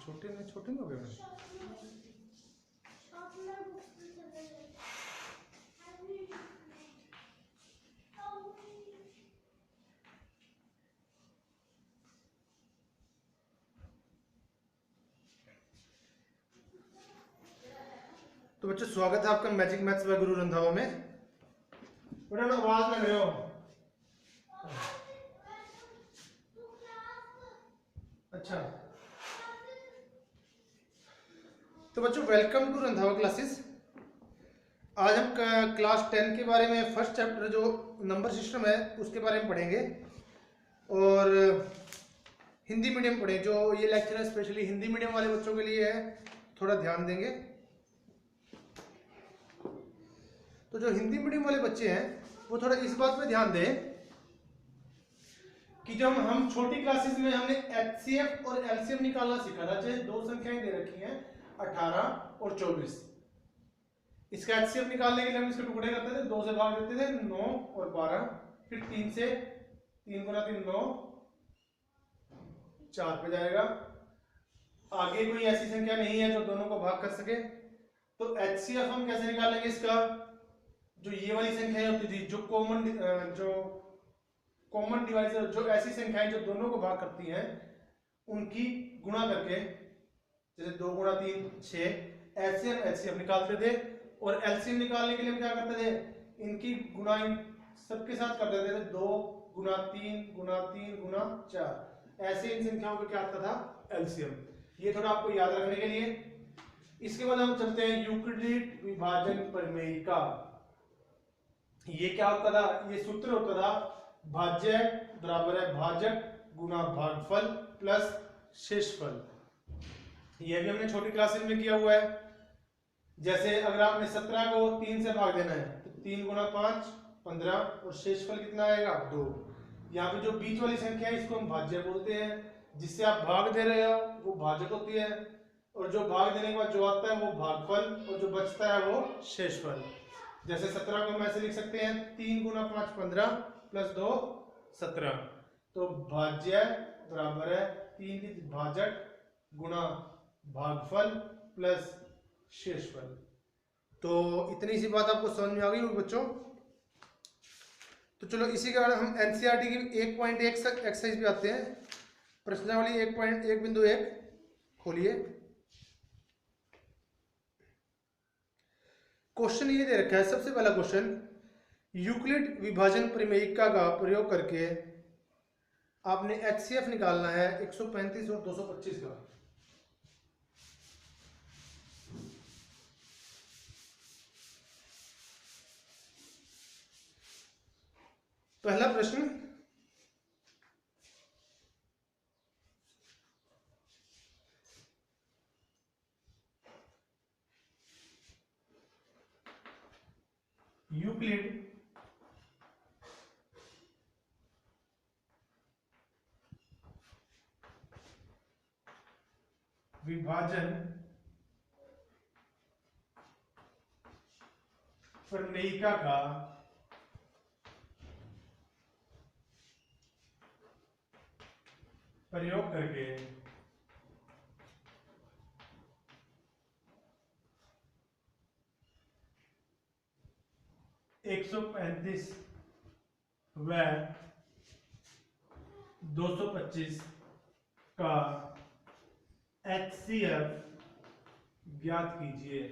छोटे नहीं हो गए। तो बच्चों स्वागत है आपका magic maths by Guru Randhawa में। बेटा आवाज लग रहे हो। अच्छा तो बच्चों वेलकम टू रंधावा क्लासेस। आज हम क्लास 10 के बारे में फर्स्ट चैप्टर जो नंबर सिस्टम है उसके बारे में पढ़ेंगे और हिंदी मीडियम पढ़ेंगे। जो ये लेक्चर है स्पेशली हिंदी मीडियम वाले बच्चों के लिए है, थोड़ा ध्यान देंगे। तो जो हिंदी मीडियम वाले बच्चे हैं वो थोड़ा इस बात पे ध्यान दें कि जब हम छोटी क्लासेस में हमने एचसीएफ और एलसीएम निकालना सीखा था। जैसे दो संख्याएं दे रखी हैं 18 और 24। इसका एचसीएफ निकालने के लिए हम इसके टुकड़े करते थे, 2 से भाग देते थे 9 और 12, फिर 3 से 3 गुना 3 9 4 पे जाएगा। आगे कोई ऐसी संख्या नहीं है जो दोनों को भाग कर सके। तो एचसीएफ हम कैसे निकालेंगे इसका? जो ये वाली संख्या होती थी जो कॉमन डिवाइजर, जो ऐसी संख्याएं जो दोनों को भाग करती हैं उनकी गुणा करके, जैसे 2 गुणा 3 6, ऐसे हम एचसीएफ निकालते थे। और एलसीएम निकालने के लिए हम क्या करते थे? इनकी गुणा इन सबके साथ कर देते थे, 2 गुणा 3 गुणा 3 गुणा 4। ऐसे इन संख्याओं का क्या आता था? एलसीएम। ये थोड़ा आपको याद रखने के लिए। इसके बाद हम चलते हैं यूक्लिड विभाजन प्रमेयिका। ये क्या होता था? ये सूत्र होता था भाज्य बराबर है भाजक गुना भागफल प्लस शेषफल। ये भी हमने छोटी क्लासेस में किया हुआ है। जैसे अगर आपने 17 को 3 से भाग देना है तो 3 गुना 5 15 और शेषफल कितना आएगा? 2। यहाँ पे जो बीच वाली संख्या है इसको हम भाज्य बोलते हैं। जिससे आप भाग दे रहे हो वो भाजक होती है, और जो भाग देने के बाद जो आता है वो भागफल, और जो बचता है वो शेषफल। जैसे 17 को हम ऐसे लिख सकते हैं 3 गुना 5 15 प्लस 2 17। तो भाज्य बराबर है 3 की भाजक गुणा भागफल प्लस शेषफल। तो इतनी सी बात आपको समझ में आ गई होगी बच्चों। तो चलो इसी के बाद हम एनसीईआरटी की 1.1 एक्सरसाइज भी आते हैं। प्रश्नावली 1.1.1 खोलिए। क्वेश्चन ये दे रखा है, सबसे पहला क्वेश्चन, यूक्लिड विभाजन प्रमेयिका का प्रयोग करके आपने एचसीएफ निकालना है 135 और 225 का। पहला प्रश्न, यूक्लिड विभाजन प्रमेयिका का प्रयोग करके एक 135 व 225 का एचसीएफ ज्ञात कीजिए।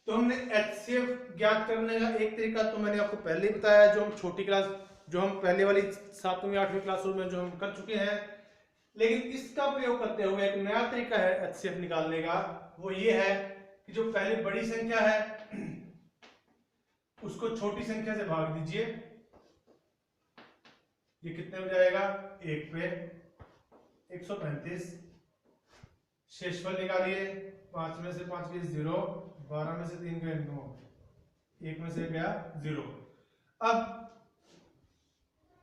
तो हमने एचसीएफ ज्ञात करने का एक तरीका तो मैंने आपको पहले ही बताया, जो हम छोटी क्लास, जो हम पहले वाली 7वीं 8वीं क्लासों में जो हम कर चुके हैं। लेकिन इसका प्रयोग करते हुए एक नया तरीका है एचसीएफ निकालने का। वो ये है कि जो पहले बड़ी संख्या है उसको छोटी संख्या से भाग दीजिए। ये कितने में जाएगा? 1 पे 135। शेषफल निकालिए, 5 में से 5 गए 0, 12 में से 3 गए 9, 1 में से गया 0। अब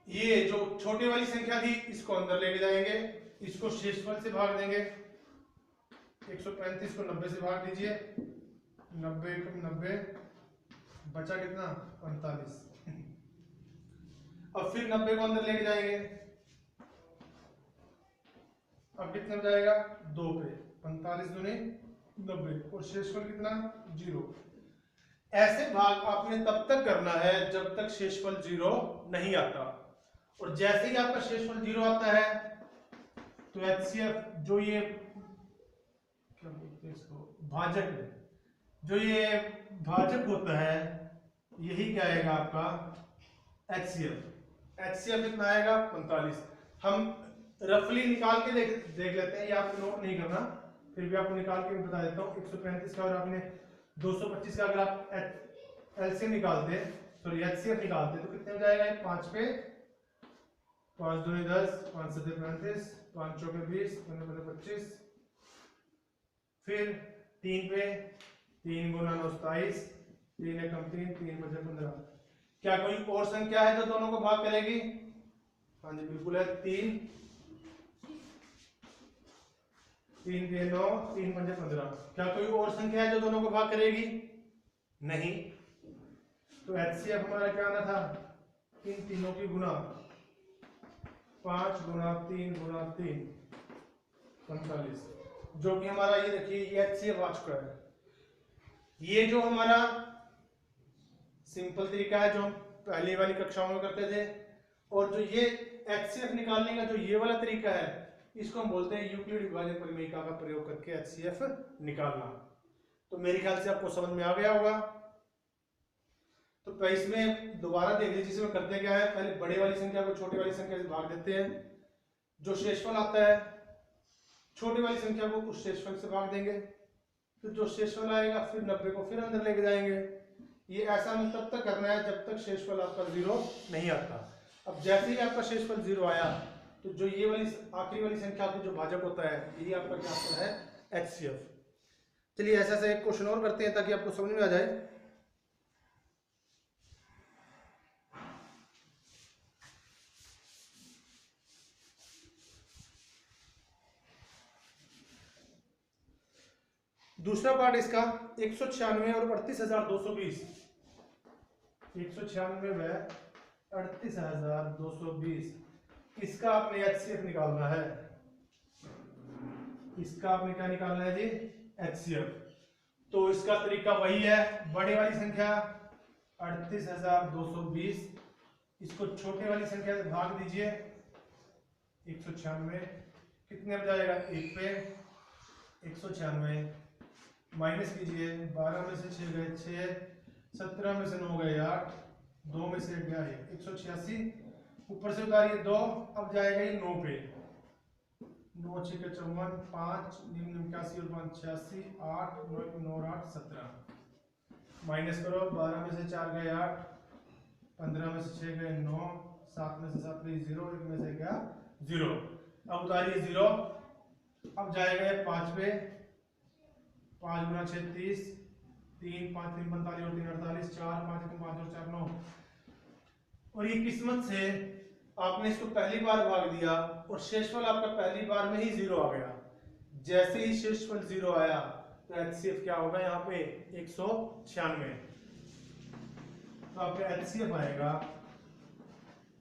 ये जो छोटे वाली संख्या थी इसको अंदर लेके जाएंगे, इसको शेषफल से भाग देंगे। 135 को 90 से भाग दीजिए, 90 को 90, बचा कितना? 45। अब फिर 90 को अंदर लेके जाएंगे, अब कितने में जाएगा 2 पे, 45 दूनी 90 और शेषफल कितना 0। ऐसे भाग आपने तब तक करना है जब तक शेषफल 0 नहीं आता, और जैसे ही आपका शेषफल 0 आता है तो एचसीएफ जो ये क्या बोलते हैं इसको, भाजक है, जो ये भाजक होता है यही क्या आएगा आपका एचसीएफ। एचसीएफ कितना आएगा 45। हम रफली निकाल के देख लेते हैं, ये आपको नोट नहीं करना, फिर भी आपको निकाल के मैं बता देता हूँ। 135 का और आपने 225 का अगर आप एलसीएम निकालते, सॉरी एचसीएफ निकालते तो कितने हो जाएगा 5 पे 5 दूनी 10, 5 सत्ते 35, 5 चौके 20, 15 25, फिर 3 पे 3 गुना 9 27, 3 एकम 3, 3 बचे 15। क्या कोई और संख्या है जो दोनों को भाग करेगी? हाँ जी बिल्कुल है, 3 3 के 9, 3 पंजे 15। क्या कोई और संख्या है जो दोनों को भाग करेगी? नहीं। तो एचसीएफ हमारा क्या आना था, इन तीनों की गुना 5 गुना 3 गुना 3 45, जो कि हमारा ये देखिए ये एचसीएफ आ चुका है। ये जो हमारा सिंपल तरीका है जो हम पहली वाली कक्षाओं में करते थे, और जो ये एचसीएफ निकालने का जो ये वाला तरीका है इसको हम बोलते हैं यूक्लिड विभाजन परिमेयिका का प्रयोग करके एचसीएफ निकालना। तो मेरे ख्याल से आपको समझ में आ गया होगा। तो इसमें दोबारा देख लीजिए, इसमें करते क्या है, पहले बड़े वाली संख्या को छोटी वाली संख्या से भाग देते हैं, जो शेषफल आता है छोटी वाली संख्या को उस शेषफल से भाग देंगे, तो जो शेषफल आएगा फिर 90 को फिर अंदर लेके जाएंगे। ये ऐसा हमें तब तक करना है जब तक शेषफल आपका 0 नहीं आता। अब जैसे ही आपका शेषफल 0 आया तो जो ये वाली आखिरी वाली संख्या की जो भाजक होता है यही आपका क्या होता है एचसीएफ। चलिए ऐसा से एक क्वेश्चन और करते हैं ताकि आपको समझ में आ जाए। दूसरा पार्ट इसका 196 और 38,220, 196 व 38,220, इसका आपने एचसीएफ निकालना है। इसका आपने क्या निकालना है जी एचसीएफ। तो इसका तरीका वही है, बड़े वाली संख्या 38,220, इसको छोटे वाली संख्या से भाग दीजिए 196, कितने में जाएगा 1 पे 196, माइनस कीजिए 12 में से 6 गए 6, 17 में से 9 गए 8, 2 में से गया 186, ऊपर से उतारिए 2, अब जाएगा ये 9 पे, 9 6 के 54, 5 निम्न 81 और 5 86, 8 9 9 8 17, माइनस करो 12 में से 4 गए 8, 15 में से 6 गए 9, 7 में से 7 गए 0, 1 में से गया 0, अब उतारिए 0, अब जाएगा ये 5 पे, 5 गुना 6 30, 3 5 3 45 और 3 48, 4 5 1 5 और 4 9। और ये किस्मत से आपने इसको पहली बार भाग दिया और शेषफल आपका पहली बार में ही 0 आ गया। जैसे ही शेषफल 0 आया तो एचसीएफ क्या होगा यहाँ पे 196, तो आपका एचसीएफ आएगा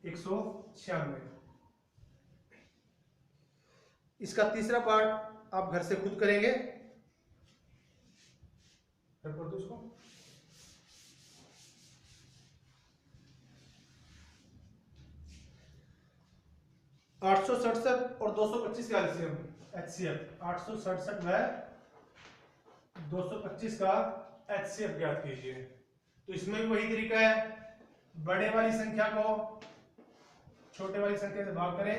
196। इसका तीसरा पार्ट आप घर से खुद करेंगे, कर दो इसको। आठ सौ सड़सठ और 225 का एलसीएम एचसीएफ, 867 व 225 का एचसीएफ ज्ञात कीजिए। तो इसमें भी वही तरीका है, बड़े वाली संख्या को छोटे वाली संख्या से भाग करें,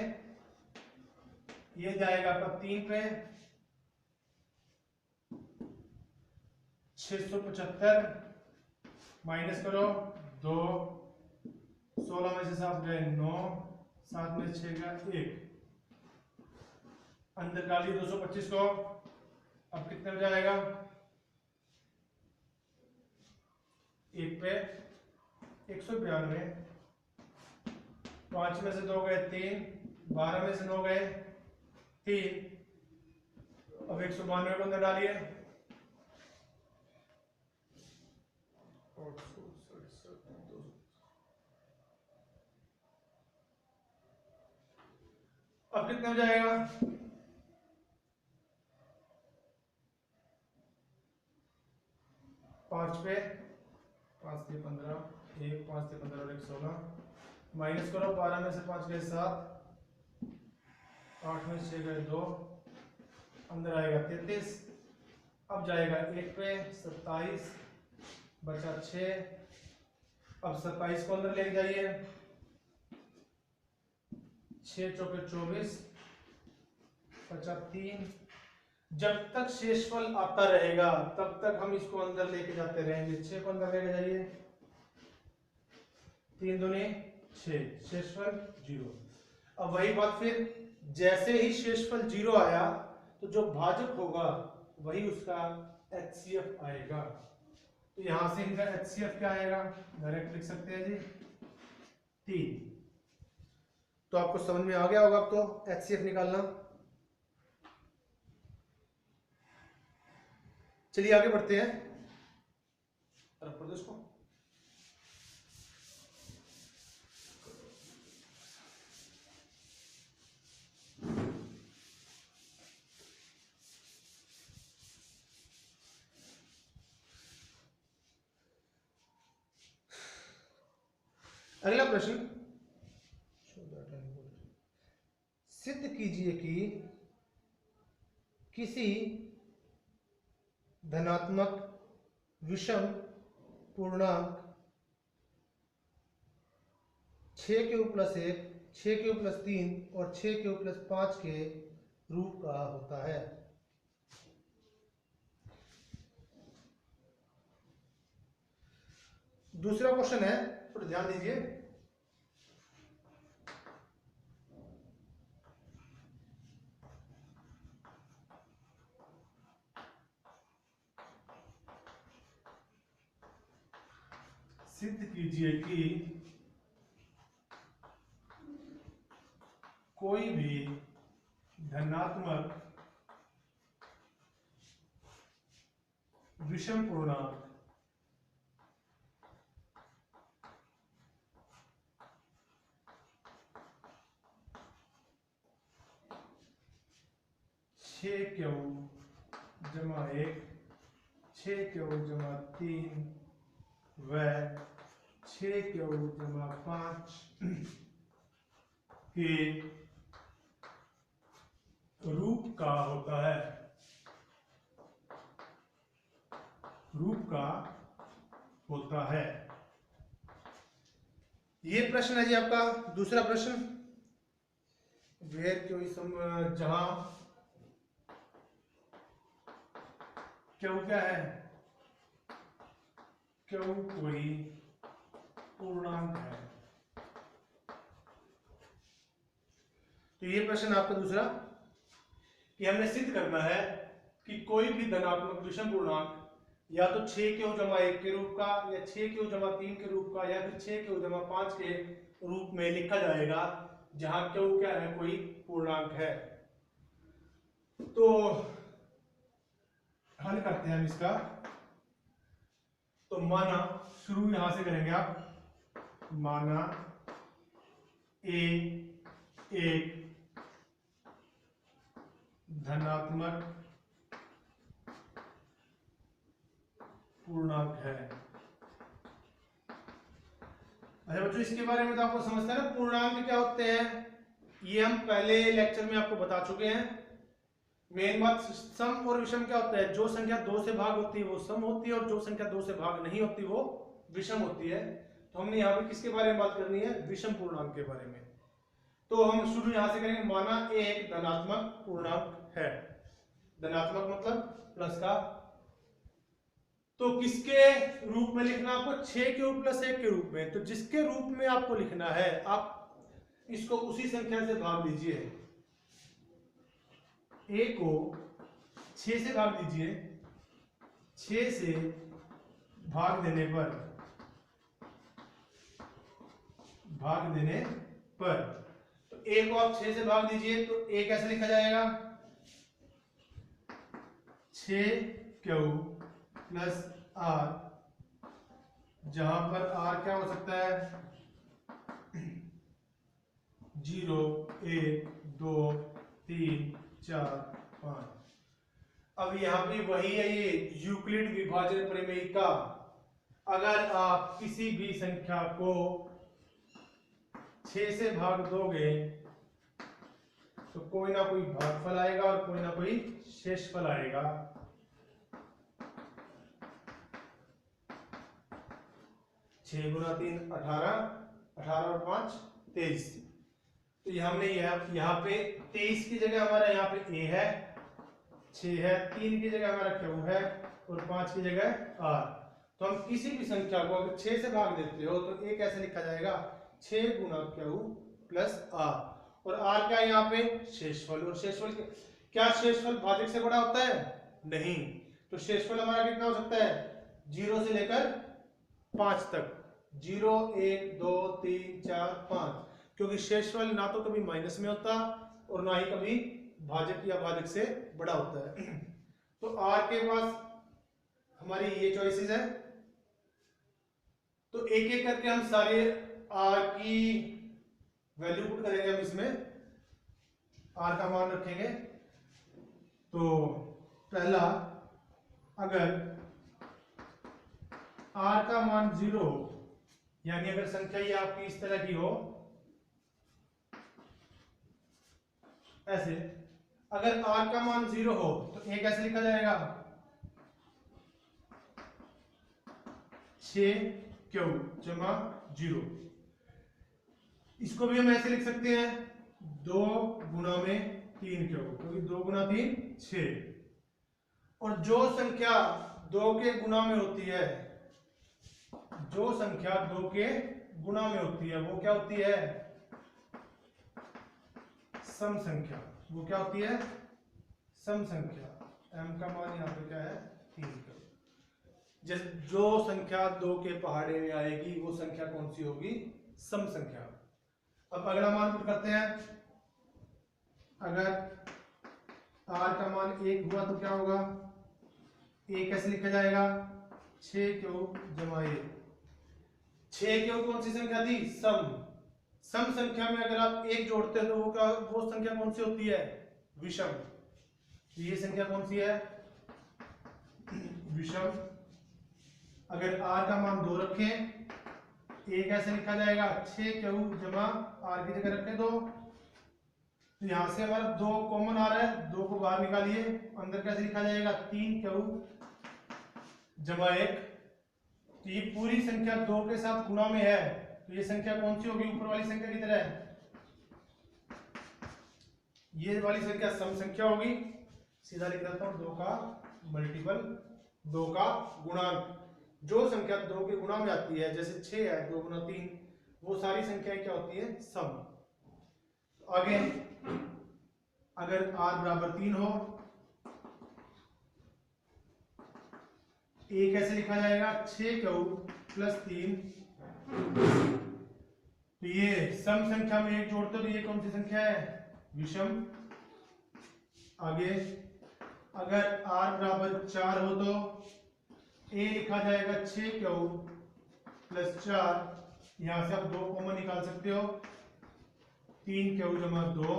ये जाएगा आपका 3 पे 675, माइनस करो 2, 16 में से 7 गए 9, 7 में से 6 गया 1, अंदर डालिए 225 को, अब कितने में जाएगा 1 पे 192, 5 में से 2 गए 3, 12 में से 9 गए 3, अब 192 को अंदर डालिए, 867, अब कितने हो जाएगा, 5 पे 5 से 15, 1 5 से 15 और 1 16, माइनस करो, 12 में से 5 गए 7, 8 में से 6 गए 2, अंदर आएगा 33, अब जाएगा 1 पे 27, बचा 6, अब 27 को अंदर लेके जाइए, 6 चौके 24, बचा 3, जब तक शेषफल आता रहेगा तब तक हम इसको अंदर लेके जाते रहेंगे। 6 को अंदर लेके जाइए, 3 दूनी 6, शेषफल 0। अब वही बात, फिर जैसे ही शेषफल 0 आया तो जो भाजक होगा वही उसका HCF आएगा। तो यहां से इनका HCF क्या आएगा, डायरेक्ट लिख सकते हैं जी 3। तो आपको समझ में आ गया होगा अब तो HCF निकालना। चलिए आगे बढ़ते हैं, तरफ प्रदेश को। अगला प्रश्न, सिद्ध कीजिए कि किसी धनात्मक विषम पूर्णांक 6^1, 6^3 और 6^5 के रूप का होता है। दूसरा क्वेश्चन है, थोड़ा ध्यान दीजिए। सिद्ध कीजिए कि कोई भी धनात्मक विषम पूर्णांक 6^1, 6^3 व 6^5 के रूप का होता है। रूप का होता है। ये प्रश्न है जी आपका दूसरा प्रश्न। वेयर कोई जहां क्यों क्या है, क्यों कोई पूर्णांक है। तो ये प्रश्न आपका दूसरा, कि हमने सिद्ध करना है कि कोई भी धनात्मक विषम पूर्णांक या तो 6^1 के रूप का, या 6^3 के रूप का, या फिर 6^5 के रूप में लिखा जाएगा, जहां क्यों क्या है, कोई पूर्णांक है। तो हल करते हैं हम इसका। तो माना, शुरू यहां से करेंगे आप, माना ए एक धनात्मक पूर्णांक है। अच्छा बच्चों, इसके बारे में तो आपको समझते हैं ना, पूर्णांक क्या होते हैं, ये हम पहले लेक्चर में आपको बता चुके हैं। मेन बात, सम और विषम क्या होता है, जो संख्या 2 से भाग होती है वो सम होती है, और जो संख्या 2 से भाग नहीं होती वो विषम होती है। तो हमने यहाँ पे किसके बारे में बात करनी है, विषम पूर्णांक के बारे में। तो हम शुरू यहां से करेंगे, माना ए एक धनात्मक पूर्णांक है। धनात्मक मतलब प्लस का। तो किसके रूप में लिखना आपको, 6^1 के रूप में। तो जिसके रूप में आपको लिखना है, आप इसको उसी संख्या से भाग दीजिए। ए को 6 से भाग दीजिए। 6 से भाग देने पर तो ए को आप 6 से भाग दीजिए, तो ए कैसे लिखा जाएगा, 6^r, जहां पर r क्या हो सकता है, 0 1 2 3 4 5। अब यहाँ पे वही है ये यूक्लिड विभाजन प्रमेय का। अगर आप किसी भी संख्या को 6 से भाग दोगे तो कोई ना कोई भागफल आएगा और कोई ना कोई शेषफल आएगा। 6 गुना 3 18, 18 और 5 23। तो ये हमने यहाँ पे 23 की जगह हमारा यहाँ पे ए है, 6 है, 3 की जगह हमारा क्यू है और 5 की जगह आर। तो हम किसी भी संख्या को अगर 6 से भाग देते हो तो ए कैसे लिखा जाएगा, 6 गुना क्यू प्लस आर। और आर क्या है यहाँ पे, शेषफल। और शेषफल क्या शेषफल भाजक से बड़ा होता है? नहीं। तो शेषफल हमारा कितना हो सकता है, 0 से लेकर 5 तक, 0 1 2 3 4 5, क्योंकि शेषफल ना तो कभी माइनस में होता और ना ही कभी भाजक या भाजक से बड़ा होता है। तो आर के पास हमारी ये चॉइसेस है। तो एक एक करके हम सारे आर की वैल्यू पुट करेंगे। हम इसमें आर का मान रखेंगे। तो पहला, अगर आर का मान 0 हो, यानी अगर संख्या ये आपकी इस तरह की हो, ऐसे, अगर आर का मान 0 हो तो ए कैसे लिखा जाएगा, 6 क्यू जमा 0। इसको भी हम ऐसे लिख सकते हैं, 2 गुना में 3 क्यू, क्योंकि 2 गुना 3 6। और जो संख्या 2 के गुना में होती है, जो संख्या 2 के गुना में होती है वो क्या होती है, सम संख्या। वो क्या होती है, सम संख्या। m का मान यहाँ पे क्या है, 3 का। जो संख्या 2 के पहाड़े में आएगी वो संख्या कौन सी होगी, सम संख्या। अब अगला मान पुट करते हैं। अगर r का मान 1 हुआ तो क्या होगा, a कैसे लिखा जाएगा, 6 क्यू जमा 1। 6 क्यू कौन सी संख्या थी, सम। सम संख्या में अगर आप 1 जोड़ते हो तो वो संख्या कौन सी होती है, विषम। तो ये संख्या कौन सी है, विषम। अगर r का मान 2 रखें, a कैसे लिखा जाएगा, 6 क्यू जमा r की जगह रखें 2। तो यहां से हमारा 2 कॉमन आ रहा है, 2 को बाहर निकालिए, अंदर कैसे लिखा जाएगा, 3 क्यू जमा 1। तो ये पूरी संख्या 2 के साथ गुणा में है, तो ये संख्या कौन सी होगी, ऊपर वाली संख्या की तरह है। ये वाली संख्या सम संख्या होगी। सीधा लिख देता हूं, 2 का मल्टीपल, 2 का गुणांक। जो संख्या 2 के गुणा में आती है, जैसे 6 है, 2 गुना 3, वो सारी संख्याएं क्या होती है, सम। आगे अगर r बराबर 3 हो, a कैसे लिखा जाएगा, 6 क्यू प्लस 3। तो ये सम संख्या में 1 जोड़ते हो तो ये कौन सी संख्या है, विषम। आगे अगर r बराबर 4 हो तो a लिखा जाएगा 6 क्यू प्लस 4। यहां से आप 2 कॉमन निकाल सकते हो, 3 क्यू जमा 2।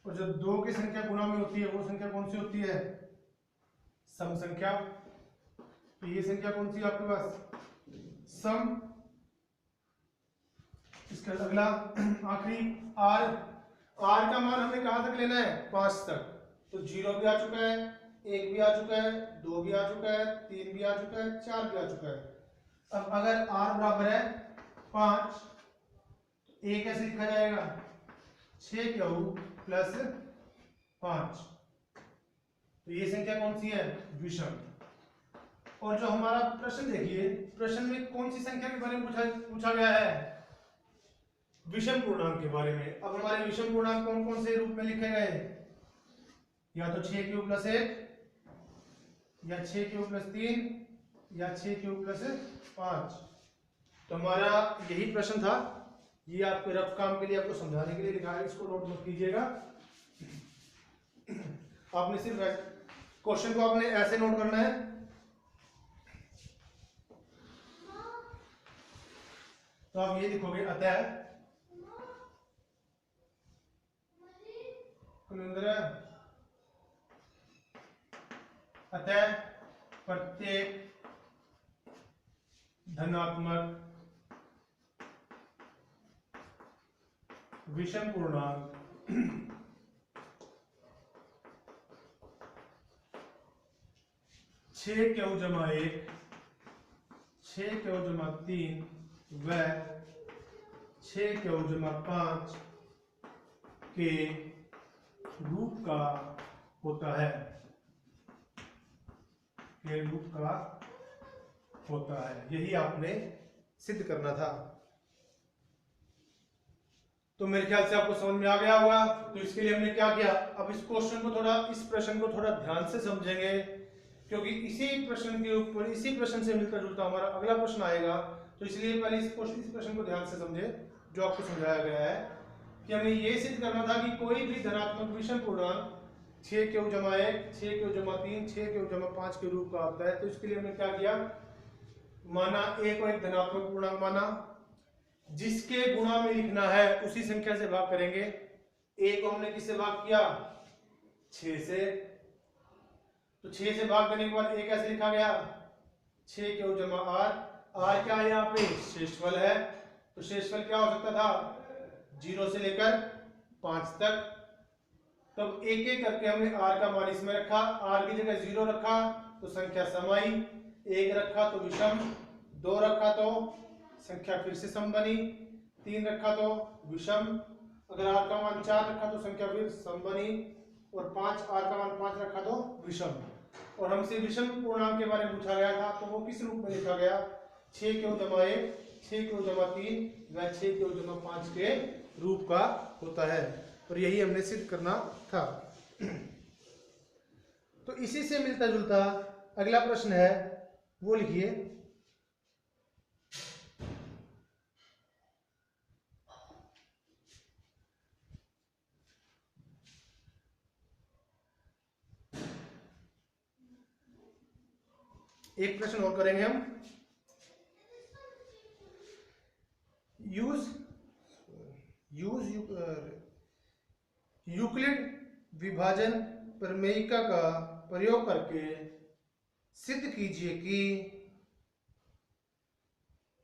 और जब 2 की संख्या गुणा में होती है वो संख्या कौन सी होती है, सम संख्या। तो ये संख्या कौन सी है आपके पास, सम। इसका अगला आखिरी r का मान हमें कहां तक लेना है, 5 तक। तो 0 भी आ चुका है, 1 भी आ चुका है, 2 भी आ चुका है, 3 भी आ चुका है, 4 भी आ चुका है। अब अगर r बराबर है 5, तो a कैसे लिखा जाएगा, 6 क्यू प्लस 5। तो ये संख्या कौन सी है, विषम। और जो हमारा प्रश्न देखिए, प्रश्न में कौन सी संख्या के बारे में पूछा गया है, विषम पूर्णांक के बारे में। अब हमारे विषम पूर्णांक कौन कौन से रूप में लिखे गए, या तो 6 क्यू प्लस 1, या 6 क्यू प्लस 3, या 6 क्यू प्लस 5। तो हमारा यही प्रश्न था। ये आपके रफ काम के लिए, आपको समझाने के लिए लिखा है, इसको नोट मत कीजिएगा। आपने सिर्फ क्वेश्चन को आपने ऐसे नोट करना है। तो आप ये लिखोगे, अतः कुनिंद्र अतः प्रत्येक धनात्मक विषम पूर्णांक 6q-1 6q-3 व 6q-5 के रूप का होता है, के रूप का होता है। यही आपने सिद्ध करना था। तो मेरे ख्याल से आपको समझ में आ गया होगा। तो इसके लिए हमने क्या किया, अब इस क्वेश्चन को थोड़ा, इस प्रश्न को थोड़ा ध्यान से समझेंगे, क्योंकि इसी प्रश्न के ऊपर, इसी प्रश्न से मिलता जुलता हमारा अगला प्रश्न आएगा। तो इसलिए पहले इस प्रश्न को ध्यान से समझे जो आपको समझाया गया है कि हमें ये सिद्ध करना था कि कोई भी धनात्मक विषम पूर्णांक 6q-1 6q-3 6q-5 के रूप का आता है। तो इसके लिए हमने क्या किया, माना a को एक धनात्मक पूर्णांक माना, जिसके गुणा में लिखना है उसी संख्या से भाग करेंगे। a को हमने किससे भाग किया, 6 से। तो 6 से भाग करने के बाद a कैसे लिखा गया, 6q-r। r क्या है, यहाँ पे शेषफल है। तो शेषफल क्या हो सकता था, 0 से लेकर 5 तक। तब एक एक करके हमने r का मान इसमें रखा, r की जगह 0 रखा तो संख्या सम आई, 1 रखा तो विषम, 2 रखा तो संख्या फिर से सम बनी, 3 रखा तो विषम, अगर r का मान 4 रखा तो संख्या फिर सम बनी, और 5 r का मान 5 रखा तो विषम। और हमसे विषम पूर्णांक के बारे में पूछा गया था, तो वो किस रूप में लिखा गया, 6q-1 6q-3 व 6q-5 के रूप का होता है। और यही हमने सिद्ध करना था। तो इसी से मिलता जुलता अगला प्रश्न है, वो लिखिए। एक प्रश्न और करेंगे हम, यूक्लिड विभाजन प्रमेयिका का प्रयोग करके सिद्ध कीजिए कि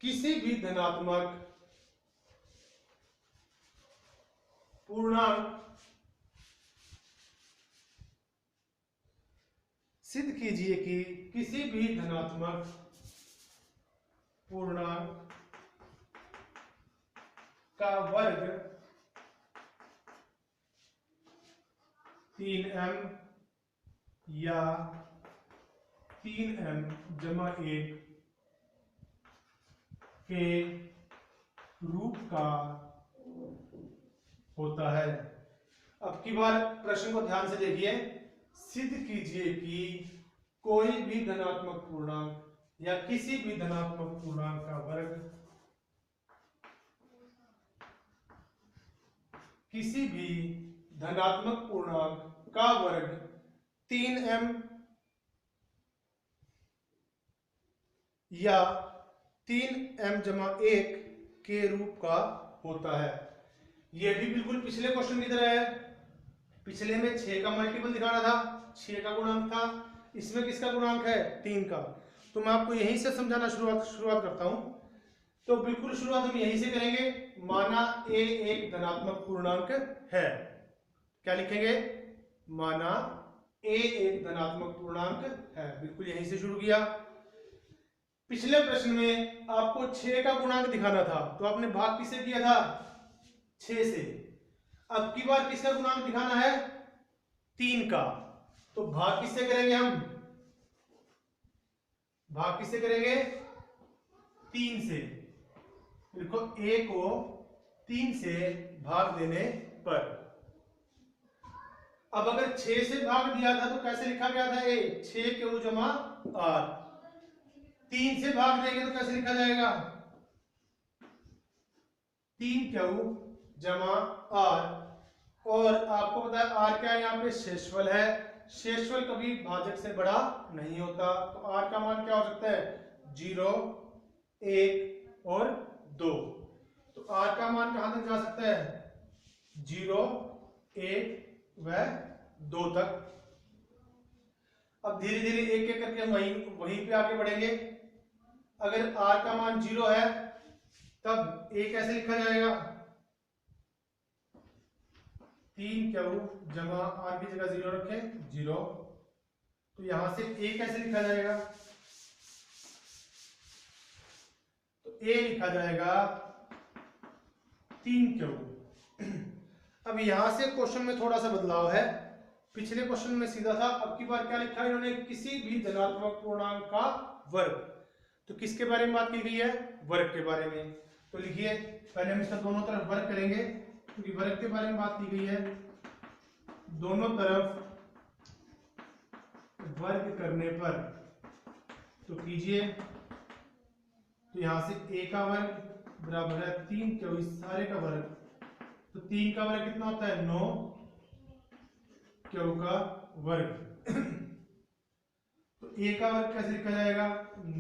किसी भी धनात्मक पूर्णांक, सिद्ध कीजिए कि किसी भी धनात्मक पूर्णांक का वर्ग 3m या 3m-1 के रूप का होता है। अब की बार प्रश्न को ध्यान से देखिए, सिद्ध कीजिए कि कोई भी धनात्मक पूर्णांक या किसी भी धनात्मक पूर्णांक का वर्ग, किसी भी धनात्मक पूर्णांक का वर्ग 3m या 3m-1 के रूप का होता है। यह भी बिल्कुल पिछले क्वेश्चन की तरह है। पिछले में 6 का मल्टीपल दिखाना था, 6 का गुणांक था, इसमें किसका गुणांक है, 3 का। तो मैं आपको यहीं से समझाना शुरुआत करता हूं। तो बिल्कुल शुरुआत हम यहीं से करेंगे। माना a एक धनात्मक पूर्णांक है, क्या लिखेंगे, माना a एक धनात्मक पूर्णांक है। बिल्कुल यहीं से शुरू किया। पिछले प्रश्न में आपको 6 का गुणांक दिखाना था, तो आपने भाग किससे किया था, 6 से। अब की बार किसका गुणांक दिखाना है, 3 का। तो भाग किससे करेंगे हम, भाग किससे करेंगे, 3 से। देखो a को 3 से भाग देने पर, अब अगर 6 से भाग दिया था तो कैसे लिखा गया था, a 6q-r। 3 से भाग देंगे तो कैसे लिखा जाएगा, 3q-r। और आपको पता है r क्या है, यहाँ पे शेषफल है। शेषफल कभी भाजक से बड़ा नहीं होता, तो r का मान क्या हो सकता है, 0, 1 और 2। तो r का मान कहां तक जा सकता है, 0, 1 वह 2 तक। अब धीरे धीरे एक एक करके हम वहीं पे आगे बढ़ेंगे। अगर r का मान 0 है तब a कैसे लिखा जाएगा, 3q जमा r की जगह 0 रखें 0, तो यहां से a कैसे लिखा जाएगा, तो a लिखा जाएगा 3q। अब यहां से क्वेश्चन में थोड़ा सा बदलाव है, पिछले क्वेश्चन में सीधा था, अब की बार क्या लिखा है इन्होंने, किसी भी धनात्मक पूर्णांक का वर्ग। तो किसके बारे में बात की गई है, वर्ग के बारे में। तो लिखिए पहले हम इसका दोनों तरफ वर्ग करेंगे, क्योंकि वर्ग के बारे में बात की गई है। दोनों तरफ वर्ग करने पर तो कीजिए, तो यहां से a का वर्ग बराबर है 3q इस सारे का वर्ग, तो 3 का वर्ग कितना होता है 9 q का वर्ग। तो a का वर्ग कैसे लिखा जाएगा,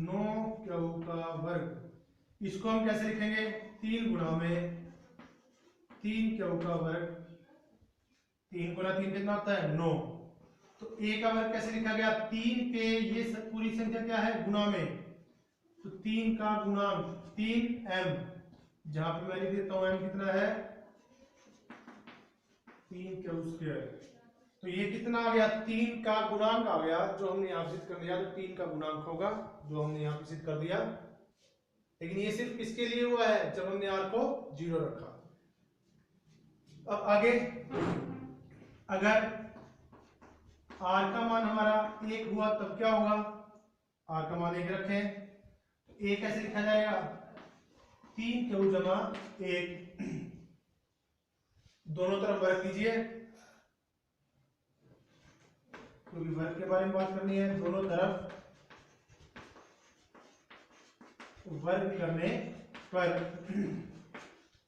9 q का वर्ग। इसको हम कैसे लिखेंगे, 3 गुणा में 3q का वर्ग, 3 गुणा 3 कितना होता है 9। तो a का वर्ग कैसे लिखा गया, 3 के ये सब पूरी संख्या क्या है गुणा में, तो 3 का गुणांक 3m, जहां पे मैं लिख देता हूं m कितना है 3q स्क्वायर। तो ये कितना आ गया, 3 का गुणांक आ गया, जो हमने यहां सिद्ध कर दिया, तो 3 का गुणांक होगा जो हमने यहां पे सिद्ध कर दिया। लेकिन ये सिर्फ किसके लिए हुआ है, जब हमने r को 0 रखा। अब आगे, अगर r का मान हमारा 1 हुआ तब क्या होगा, r का मान 1 रखें, तो a कैसे लिखा जाएगा, 3q जमा 1, दोनों तरफ वर्ग कीजिए, क्योंकि वर्ग के बारे में बात करनी है। दोनों तरफ वर्ग करने पर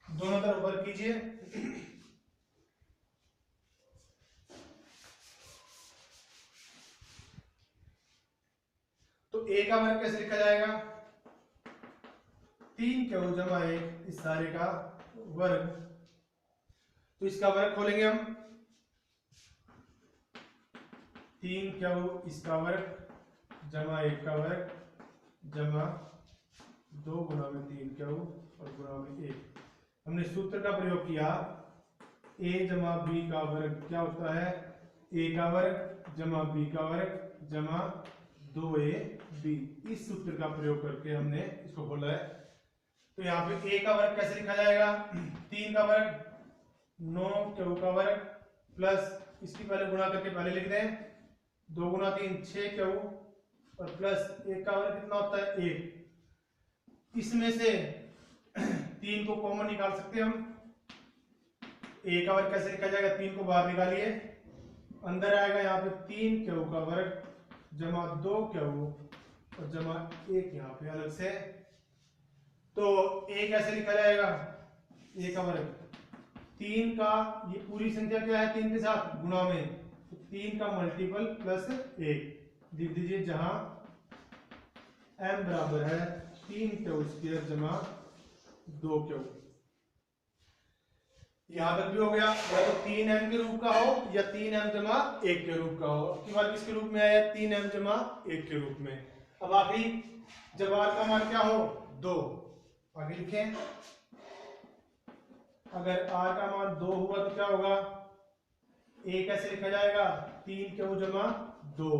दोनों तरफ वर्ग कीजिए, तो a का वर्ग कैसे लिखा जाएगा, 3q जमा 1 इस सारे का वर्ग। तो इसका वर्ग खोलेंगे हम, 3q इसका वर्ग जमा 1 का वर्ग जमा 2 गुणा में 3q और गुणा में 1। हमने सूत्र का प्रयोग किया, a जमा b का वर्ग क्या होता है, a का वर्ग जमा b का वर्ग जमा 2ab। इस सूत्र का प्रयोग करके हमने इसको बोला है। तो यहाँ पे a का वर्ग कैसे लिखा जाएगा, 3 का वर्ग 9q का वर्ग प्लस, इसकी पहले गुणा करके पहले लिख दें, 2 गुणा 3 6q और प्लस 1 का वर्ग कितना होता है 1। इसमें से 3 को कॉमन निकाल सकते हैं हम, a का वर्ग कैसे लिखा जाएगा, 3 को बाहर निकालिए, अंदर आएगा यहाँ पे 3q का वर्ग जमा 2q और जमा 1 यहाँ पे अलग से। तो a कैसे लिखा जाएगा, a का वर्ग 3 का, ये पूरी संख्या क्या है 3 के साथ गुणा में, तो 3 का मल्टीपल प्लस 1 लिख दीजिए, जहां m बराबर है 3q स्क्वायर जमा 2q। यहां तक भी हो गया, या तो 3m के रूप का हो या 3m जमा 1 के रूप का हो। अब की बार किसके रूप में आया, 3m जमा 1 के रूप में। अब आखिरी, जब r का मान क्या हो 2, आगे लिखें, अगर r का मान 2 हुआ तो क्या होगा, a कैसे लिखा जाएगा, 3q जमा 2,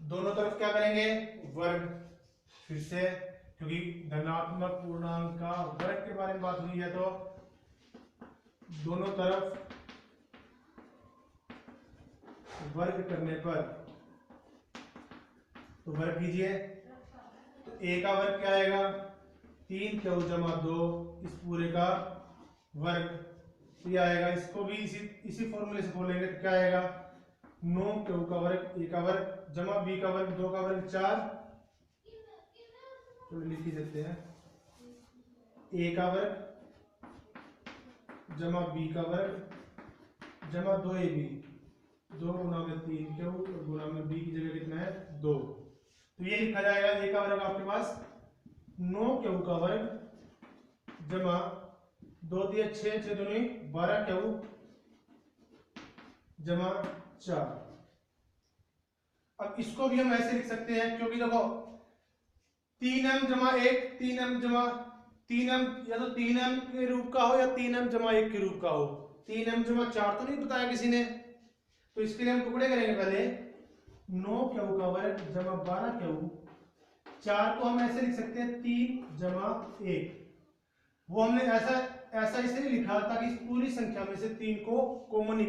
दोनों तरफ क्या करेंगे वर्ग, फिर से क्योंकि धनात्मक पूर्णांक का वर्ग के बारे में बात हुई है, तो दोनों तरफ वर्ग करने पर तो वर्ग कीजिए, तो a का वर्ग क्या आएगा, 3q जमा 2 इस पूरे का वर्ग ये आएगा। इसको भी इसी फॉर्मूले से बोलेंगे तो क्या आएगा, 9q का वर्ग a का वर्ग जमा b का वर्ग 2 का वर्ग 4, तो लिख ही देते हैं, a का वर्ग जमा b का वर्ग जमा 2ab, 2 गुणा में 3q और गुणा में b की जगह कितना है 2। तो ये लिखा जाएगा, a का वर्ग आपके पास 9q का वर्ग जमा 2 दिए 6 6 दूनी 12q जमा 4। अब इसको भी हम ऐसे लिख सकते हैं, क्योंकि देखो 3m जमा 1, 3m जमा 3m, या तो 3m के रूप का हो या 3m जमा 1 के रूप का हो। 3m जमा 4 तो नहीं बताया किसी ने, तो इसके लिए हम टुकड़े करेंगे। पहले 9 क्यू का वर्ग जमा 12 क्यू, 4 को हम ऐसे लिख सकते हैं 3 जमा 1। वो हमने ऐसा इसलिए लिखा ताकि इस पूरी संख्या में से 3 को कॉमन